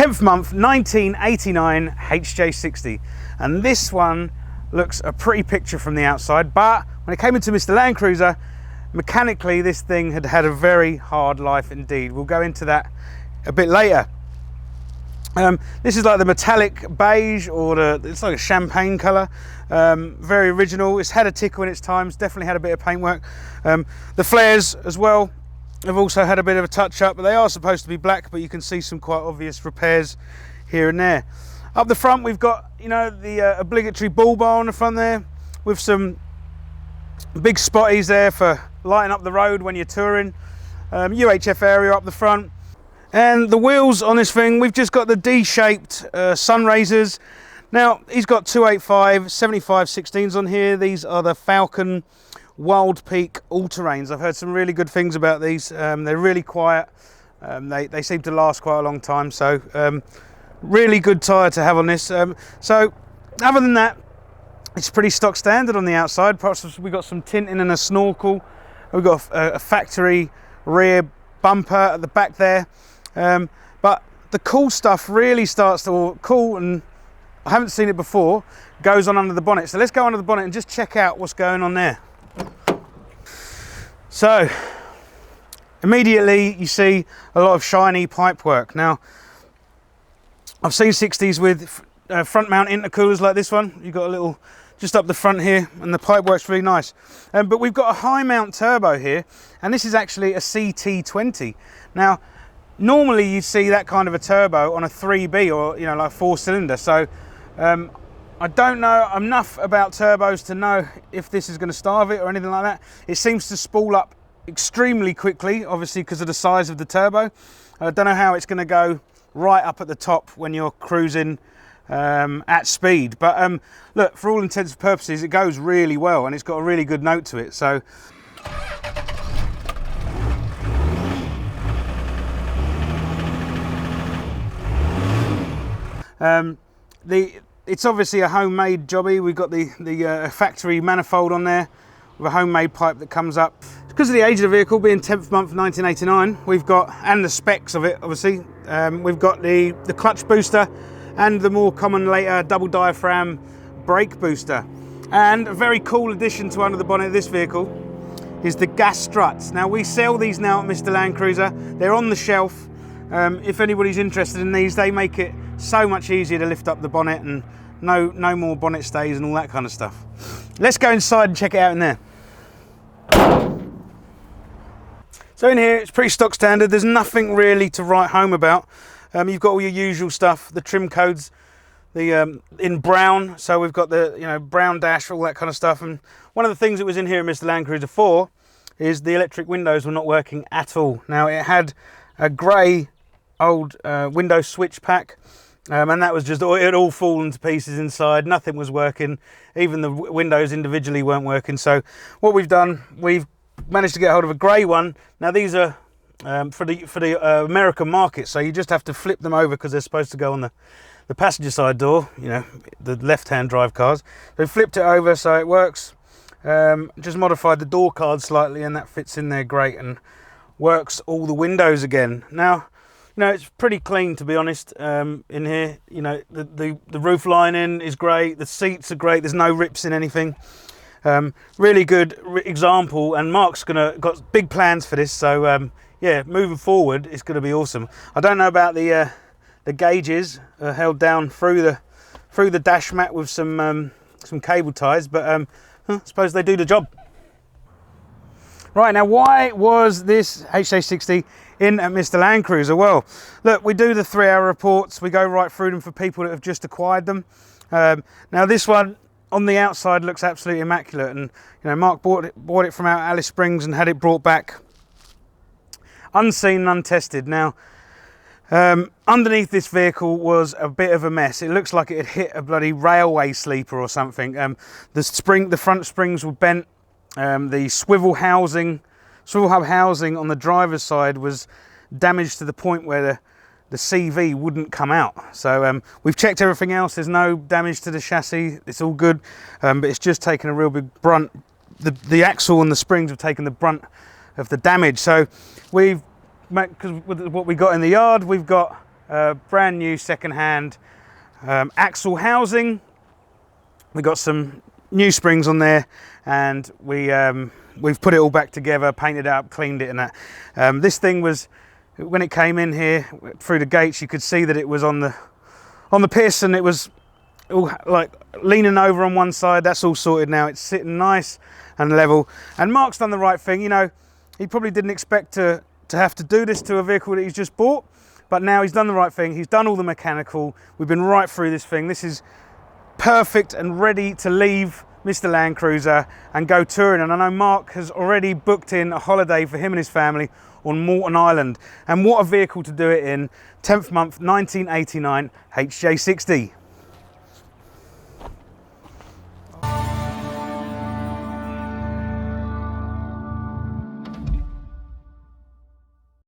10th month 1989 HJ60, and this one looks a pretty picture from the outside, but when it came into Mr. Landcruiser, mechanically this thing had had a very hard life indeed. We'll go into that a bit later. This is like the metallic beige, or it's like a champagne colour. Very original. It's had a tickle in its times, definitely had a bit of paintwork. The flares as well have also had a bit of a touch up, but they are supposed to be black, but you can see some quite obvious repairs here and there. Up the front we've got, you know, the obligatory bull bar on the front there, with some big spotties there for lighting up the road when you're touring. UHF area up the front. And the wheels on this thing, we've just got the D-shaped sun raisers. Now, he's got 285 75/16s on here. These are the Falcon Wild Peak all-terrains. I've heard some really good things about these. They're really quiet. They seem to last quite a long time. So, really good tyre to have on this. So, other than that, it's pretty stock standard on the outside. Perhaps we've got some tinting and a snorkel. We've got a factory rear bumper at the back there. But the cool stuff really starts to, or cool, and I haven't seen it before, goes on under the bonnet. So let's go under the bonnet and just check out what's going on there. So immediately you see a lot of shiny pipework. Now, I've seen 60s with front mount intercoolers like this one. You've got a little just up the front here, and the pipework's really nice. But we've got a high mount turbo here, and this is actually a CT20. Now, normally you see that kind of a turbo on a 3B, or, you know, like 4-cylinder. So I don't know enough about turbos to know if this is going to starve it or anything like that. It seems to spool up extremely quickly, obviously because of the size of the turbo. I don't know how it's going to go right up at the top when you're cruising at speed, but look, for all intents and purposes it goes really well, and it's got a really good note to it. So it's obviously a homemade jobby. We've got the factory manifold on there with a homemade pipe that comes up. Because of the age of the vehicle being 10th month 1989, we've got, and the specs of it obviously, we've got the clutch booster and the more common later double diaphragm brake booster. And a very cool addition to under the bonnet of this vehicle is the gas struts. Now, we sell these now at Mr. Landcruiser. They're on the shelf. If anybody's interested in these, they make it so much easier to lift up the bonnet, and no more bonnet stays and all that kind of stuff. Let's go inside and check it out in there. So in here, it's pretty stock standard. There's nothing really to write home about. You've got all your usual stuff, the trim codes, the in brown. So we've got the, you know, brown dash, all that kind of stuff. And one of the things that was in here in Mr. Landcruiser 4 is the electric windows were not working at all. Now, it had a grey old window switch pack, and that was just, it had all fallen to pieces inside. Nothing was working. Even the windows individually weren't working. So what we've done, we've managed to get hold of a grey one. Now, these are for the American market, so you just have to flip them over because they're supposed to go on the passenger side door, you know, the left-hand drive cars. So flipped it over so it works. Just modified the door card slightly, and that fits in there great and works all the windows again. Now, you know, it's pretty clean, to be honest, in here. You know, the roof lining is great, the seats are great, there's no rips in anything. Really good example, and Mark's got big plans for this, so yeah, moving forward it's going to be awesome. I don't know about the gauges held down through the dash mat with some cable ties, but I suppose they do the job. Right, now, why was this HJ60 in at Mr. Landcruiser? Well, look, we do the 3-hour reports. We go right through them for people that have just acquired them. Now, this one on the outside looks absolutely immaculate, and you know, Mark bought it from out Alice Springs and had it brought back unseen and untested. Now, underneath this vehicle was a bit of a mess. It looks like it had hit a bloody railway sleeper or something. The front springs were bent. The swivel hub housing on the driver's side was damaged to the point where the CV wouldn't come out. So we've checked everything else. There's no damage to the chassis. It's all good, but it's just taken a real big brunt. The axle and the springs have taken the brunt of the damage. So we've, because with what we got in the yard, we've got brand new second-hand axle housing. We got some new springs on there, and we've put it all back together, painted it up, cleaned it and that. This thing was, when it came in here through the gates, you could see that it was on the piss, and it was all like leaning over on one side. That's all sorted now. It's sitting nice and level, and Mark's done the right thing. You know, he probably didn't expect to have to do this to a vehicle that he's just bought, but now he's done the right thing. He's done all the mechanical. We've been right through this thing. This is perfect and ready to leave Mr. Landcruiser and go touring. And I know Mark has already booked in a holiday for him and his family on Moreton Island. And what a vehicle to do it in. 10th month, 1989 HJ60.